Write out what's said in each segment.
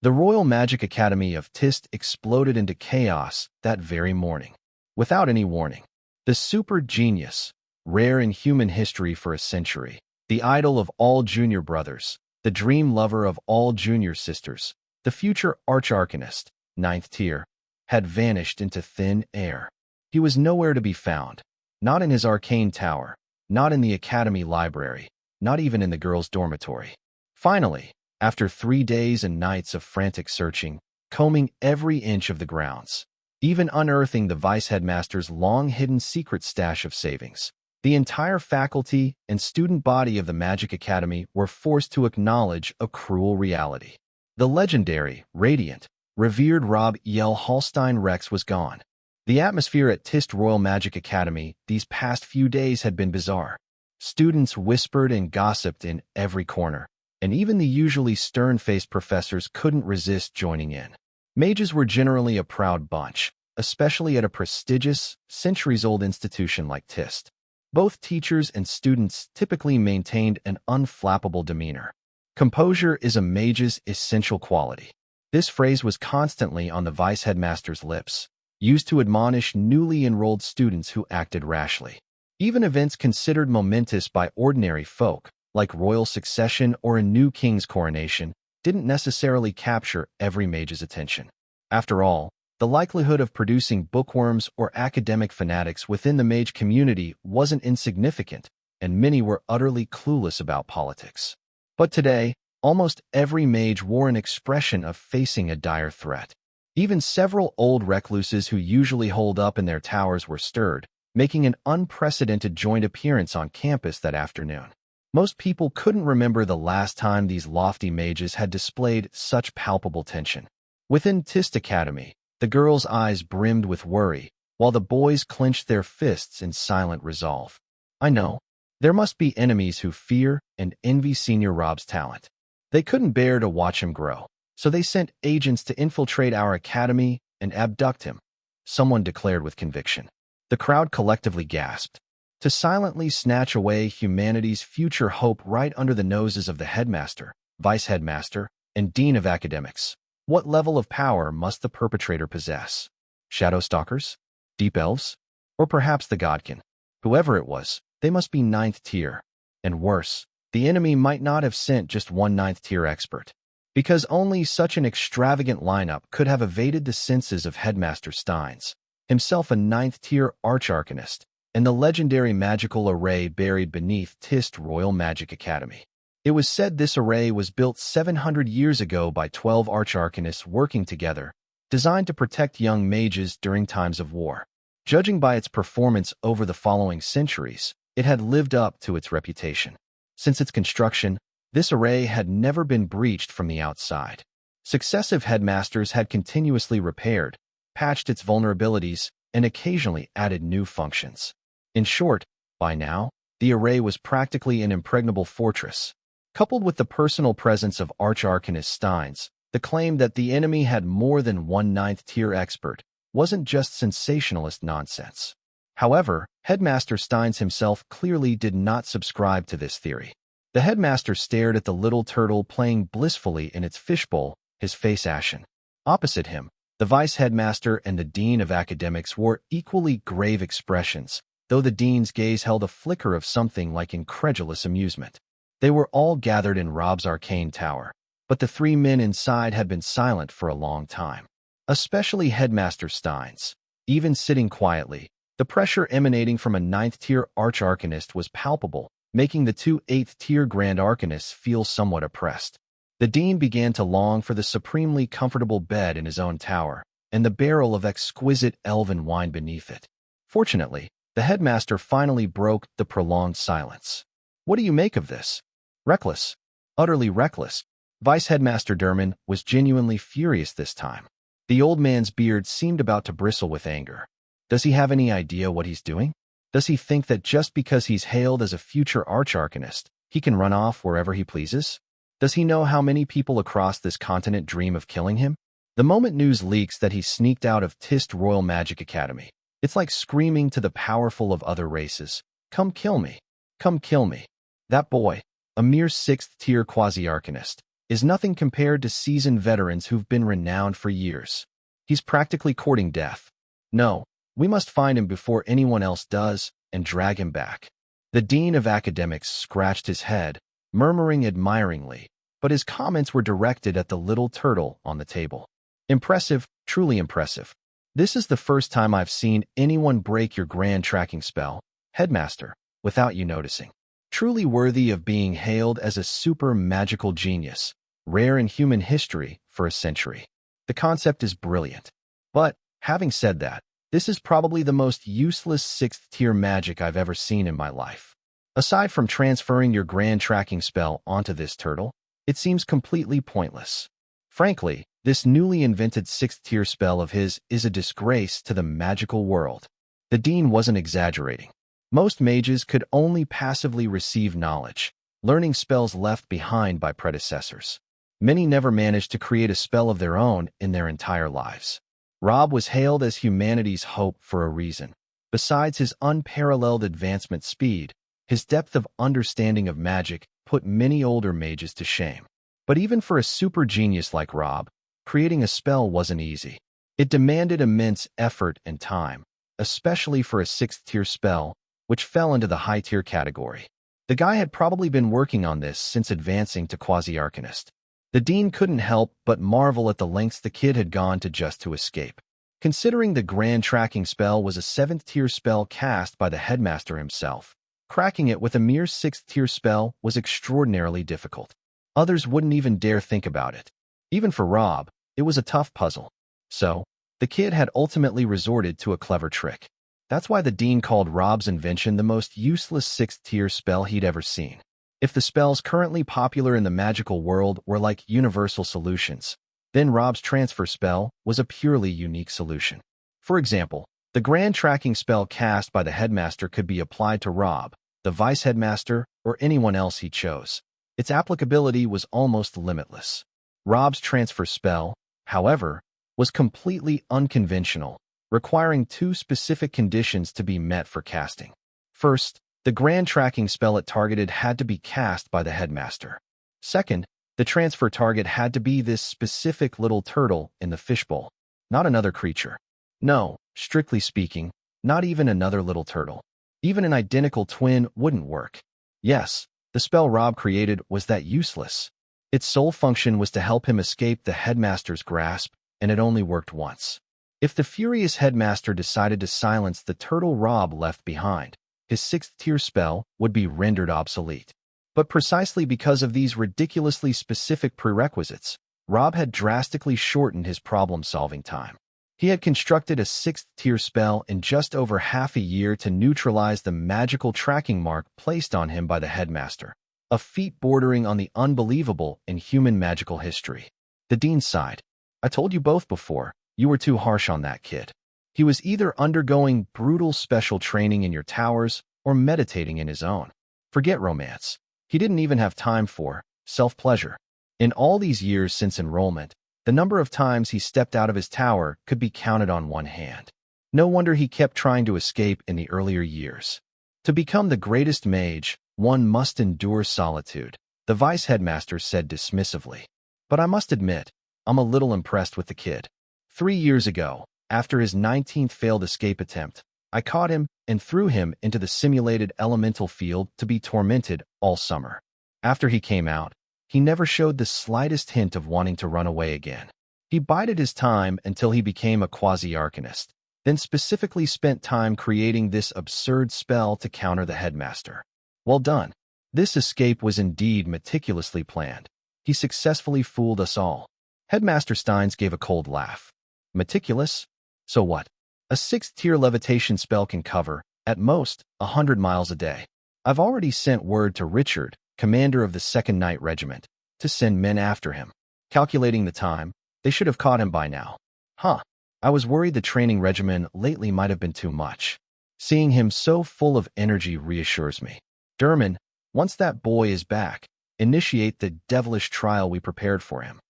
The Royal Magic Academy of Tist exploded into chaos that very morning. Without any warning, the super genius, rare in human history for a century, the idol of all junior brothers, the dream lover of all junior sisters, the future arch-arcanist, 9th tier, had vanished into thin air. He was nowhere to be found, not in his arcane tower, not in the academy library, not even in the girls' dormitory. Finally, after 3 days and nights of frantic searching, combing every inch of the grounds, even unearthing the vice-headmaster's long-hidden secret stash of savings, the entire faculty and student body of the Magic Academy were forced to acknowledge a cruel reality. The legendary, radiant, revered Rob Yell Hallstein Rex was gone. The atmosphere at Tist Royal Magic Academy these past few days had been bizarre. Students whispered and gossiped in every corner, and even the usually stern-faced professors couldn't resist joining in. Mages were generally a proud bunch, especially at a prestigious, centuries-old institution like Tist. Both teachers and students typically maintained an unflappable demeanor. Composure is a mage's essential quality. This phrase was constantly on the vice-headmaster's lips, used to admonish newly enrolled students who acted rashly. Even events considered momentous by ordinary folk, like royal succession or a new king's coronation, didn't necessarily capture every mage's attention. After all, the likelihood of producing bookworms or academic fanatics within the mage community wasn't insignificant, and many were utterly clueless about politics. But today, almost every mage wore an expression of facing a dire threat. Even several old recluses who usually holed up in their towers were stirred, making an unprecedented joint appearance on campus that afternoon. Most people couldn't remember the last time these lofty mages had displayed such palpable tension. Within Tist Academy, the girls' eyes brimmed with worry, while the boys clenched their fists in silent resolve. I know. There must be enemies who fear and envy Senior Rob's talent. They couldn't bear to watch him grow, so they sent agents to infiltrate our academy and abduct him, someone declared with conviction. The crowd collectively gasped. To silently snatch away humanity's future hope right under the noses of the headmaster, vice-headmaster, and dean of academics. What level of power must the perpetrator possess? Shadow stalkers? Deep elves? Or perhaps the Godkin? Whoever it was, they must be 9th tier. And worse, the enemy might not have sent just one 9th tier expert, because only such an extravagant lineup could have evaded the senses of Headmaster Steins, himself a 9th tier arch-arcanist, and the legendary magical array buried beneath Tist Royal Magic Academy. It was said this array was built 700 years ago by 12 arch-arcanists working together, designed to protect young mages during times of war. Judging by its performance over the following centuries, it had lived up to its reputation. Since its construction, this array had never been breached from the outside. Successive headmasters had continuously repaired, patched its vulnerabilities, and occasionally added new functions. In short, by now, the array was practically an impregnable fortress. Coupled with the personal presence of Arch-Arcanist Steins, the claim that the enemy had more than one 9th tier expert wasn't just sensationalist nonsense. However, Headmaster Steins himself clearly did not subscribe to this theory. The headmaster stared at the little turtle playing blissfully in its fishbowl, his face ashen. Opposite him, the vice-headmaster and the dean of academics wore equally grave expressions, though the dean's gaze held a flicker of something like incredulous amusement. They were all gathered in Rob's arcane tower, but the 3 men inside had been silent for a long time. Especially Headmaster Steins. Even sitting quietly, the pressure emanating from a 9th tier arch-arcanist was palpable, making the 2 8th tier grand arcanists feel somewhat oppressed. The dean began to long for the supremely comfortable bed in his own tower, and the barrel of exquisite elven wine beneath it. Fortunately, the headmaster finally broke the prolonged silence. What do you make of this? Reckless. Utterly reckless. Vice-Headmaster Derman was genuinely furious this time. The old man's beard seemed about to bristle with anger. Does he have any idea what he's doing? Does he think that just because he's hailed as a future arch-arcanist, he can run off wherever he pleases? Does he know how many people across this continent dream of killing him? The moment news leaks that he sneaked out of Tist Royal Magic Academy, it's like screaming to the powerful of other races, "Come kill me! Come kill me!" That boy, a mere 6th tier quasi-arcanist, is nothing compared to seasoned veterans who've been renowned for years. He's practically courting death. No, we must find him before anyone else does and drag him back. The dean of academics scratched his head, murmuring admiringly, but his comments were directed at the little turtle on the table. Impressive, truly impressive. This is the first time I've seen anyone break your grand tracking spell, Headmaster, without you noticing. Truly worthy of being hailed as a super magical genius, rare in human history for a century. The concept is brilliant. But, having said that, this is probably the most useless 6th-tier magic I've ever seen in my life. Aside from transferring your grand tracking spell onto this turtle, it seems completely pointless. Frankly, this newly invented 6th-tier spell of his is a disgrace to the magical world. The dean wasn't exaggerating. Most mages could only passively receive knowledge, learning spells left behind by predecessors. Many never managed to create a spell of their own in their entire lives. Rob was hailed as humanity's hope for a reason. Besides his unparalleled advancement speed, his depth of understanding of magic put many older mages to shame. But even for a super genius like Rob, creating a spell wasn't easy. It demanded immense effort and time, especially for a 6th-tier spell, which fell into the high-tier category. The guy had probably been working on this since advancing to Quasi-Arcanist. The dean couldn't help but marvel at the lengths the kid had gone to escape. Considering the grand tracking spell was a 7th-tier spell cast by the headmaster himself, cracking it with a mere 6th-tier spell was extraordinarily difficult. Others wouldn't even dare think about it. Even for Rob, it was a tough puzzle. So, the kid had ultimately resorted to a clever trick. That's why the dean called Rob's invention the most useless 6th-tier spell he'd ever seen. If the spells currently popular in the magical world were like universal solutions, then Rob's transfer spell was a purely unique solution. For example, the grand tracking spell cast by the headmaster could be applied to Rob, the vice headmaster, or anyone else he chose. Its applicability was almost limitless. Rob's transfer spell, however, was completely unconventional, requiring 2 specific conditions to be met for casting. First, the grand tracking spell it targeted had to be cast by the headmaster. Second, the transfer target had to be this specific little turtle in the fishbowl, not another creature. No, strictly speaking, not even another little turtle. Even an identical twin wouldn't work. Yes, the spell Rob created was that useless. Its sole function was to help him escape the headmaster's grasp, and it only worked once. If the furious headmaster decided to silence the turtle Rob left behind, his 6th-tier spell would be rendered obsolete. But precisely because of these ridiculously specific prerequisites, Rob had drastically shortened his problem-solving time. He had constructed a 6th-tier spell in just over half a year to neutralize the magical tracking mark placed on him by the headmaster, a feat bordering on the unbelievable in human magical history. The dean sighed. I told you both before, you were too harsh on that kid. He was either undergoing brutal special training in your towers or meditating in his own. Forget romance. He didn't even have time for self-pleasure. In all these years since enrollment, the number of times he stepped out of his tower could be counted on one hand. No wonder he kept trying to escape in the earlier years. To become the greatest mage, one must endure solitude, the vice headmaster said dismissively. But I must admit, I'm a little impressed with the kid. 3 years ago, after his 19th failed escape attempt, I caught him and threw him into the simulated elemental field to be tormented all summer. After he came out, he never showed the slightest hint of wanting to run away again. He bided his time until he became a quasi-arcanist, then specifically spent time creating this absurd spell to counter the headmaster. Well done. This escape was indeed meticulously planned. He successfully fooled us all. Headmaster Steins gave a cold laugh. Meticulous? So what? A 6th-tier levitation spell can cover, at most, 100 miles a day. I've already sent word to Richard, commander of the 2nd Night Regiment, to send men after him. Calculating the time, they should have caught him by now. Huh. I was worried the training regimen lately might have been too much. Seeing him so full of energy reassures me. Derman, once that boy is back, initiate the devilish trial we prepared for him.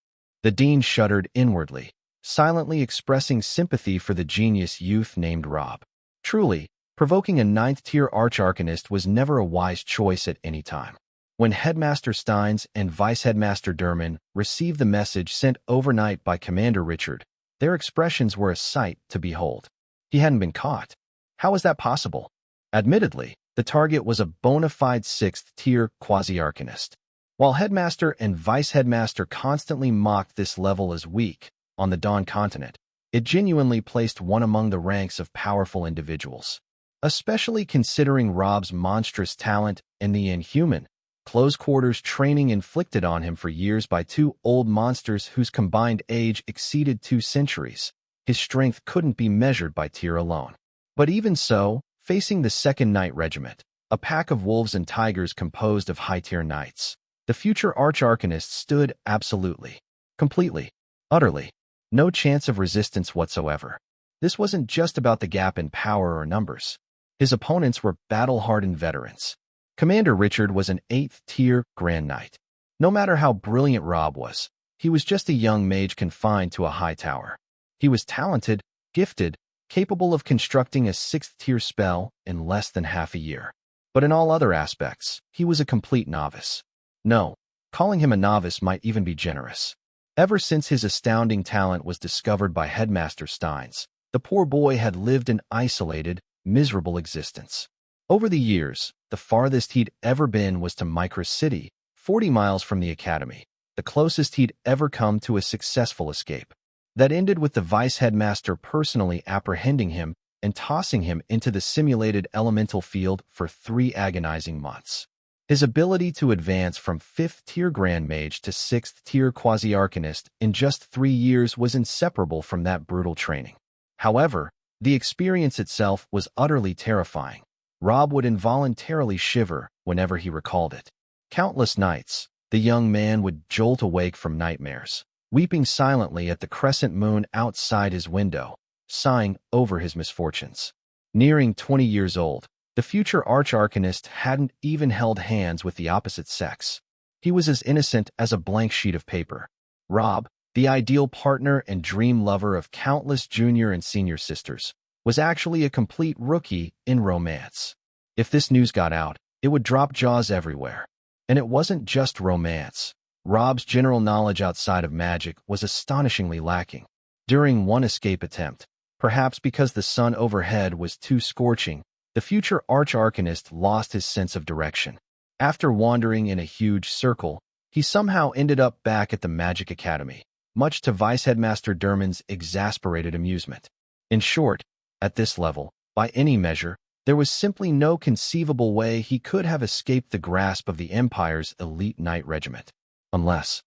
The dean shuddered inwardly, silently expressing sympathy for the genius youth named Rob. Truly, provoking a 9th-tier arch-arcanist was never a wise choice at any time. When Headmaster Steins and Vice Headmaster Derman received the message sent overnight by Commander Richard, their expressions were a sight to behold. He hadn't been caught. How was that possible? Admittedly, the target was a bona fide 6th-tier quasi-arcanist. While Headmaster and Vice Headmaster constantly mocked this level as weak on the Dawn continent, it genuinely placed one among the ranks of powerful individuals. Especially considering Rob's monstrous talent and the inhuman, close-quarters training inflicted on him for years by two old monsters whose combined age exceeded 2 centuries. His strength couldn't be measured by tier alone. But even so, facing the 2nd Knight Regiment, a pack of wolves and tigers composed of high-tier knights, the future Arch-Arcanist stood absolutely, completely, utterly, no chance of resistance whatsoever. This wasn't just about the gap in power or numbers. His opponents were battle-hardened veterans. Commander Richard was an 8th-tier Grand Knight. No matter how brilliant Rob was, he was just a young mage confined to a high tower. He was talented, gifted, capable of constructing a 6th-tier spell in less than half a year. But in all other aspects, he was a complete novice. No, calling him a novice might even be generous. Ever since his astounding talent was discovered by Headmaster Steins, the poor boy had lived an isolated, miserable existence. Over the years, the farthest he'd ever been was to Micra City, 40 miles from the academy, the closest he'd ever come to a successful escape. That ended with the Vice Headmaster personally apprehending him and tossing him into the simulated elemental field for 3 agonizing months. His ability to advance from 5th-tier Grand Mage to 6th-tier Quasi-Arcanist in just 3 years was inseparable from that brutal training. However, the experience itself was utterly terrifying. Rob would involuntarily shiver whenever he recalled it. Countless nights, the young man would jolt awake from nightmares, weeping silently at the crescent moon outside his window, sighing over his misfortunes. Nearing 20 years old, the future Arch-Arcanist hadn't even held hands with the opposite sex. He was as innocent as a blank sheet of paper. Rob, the ideal partner and dream lover of countless junior and senior sisters, was actually a complete rookie in romance. If this news got out, it would drop jaws everywhere. And it wasn't just romance. Rob's general knowledge outside of magic was astonishingly lacking. During one escape attempt, perhaps because the sun overhead was too scorching, the future Arch-Arcanist lost his sense of direction. After wandering in a huge circle, he somehow ended up back at the Magic Academy, much to Vice Headmaster Derman's exasperated amusement. In short, at this level, by any measure, there was simply no conceivable way he could have escaped the grasp of the Empire's elite knight regiment. Unless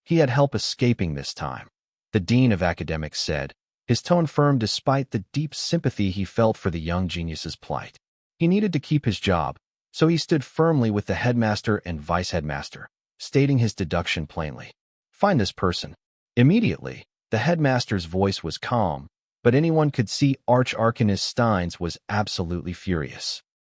he had help escaping this time, the Dean of Academics said, his tone firm despite the deep sympathy he felt for the young genius's plight. He needed to keep his job, so he stood firmly with the headmaster and vice headmaster, stating his deduction plainly. Find this person. Immediately, the headmaster's voice was calm, but anyone could see Arch-Arcanist Steins was absolutely furious.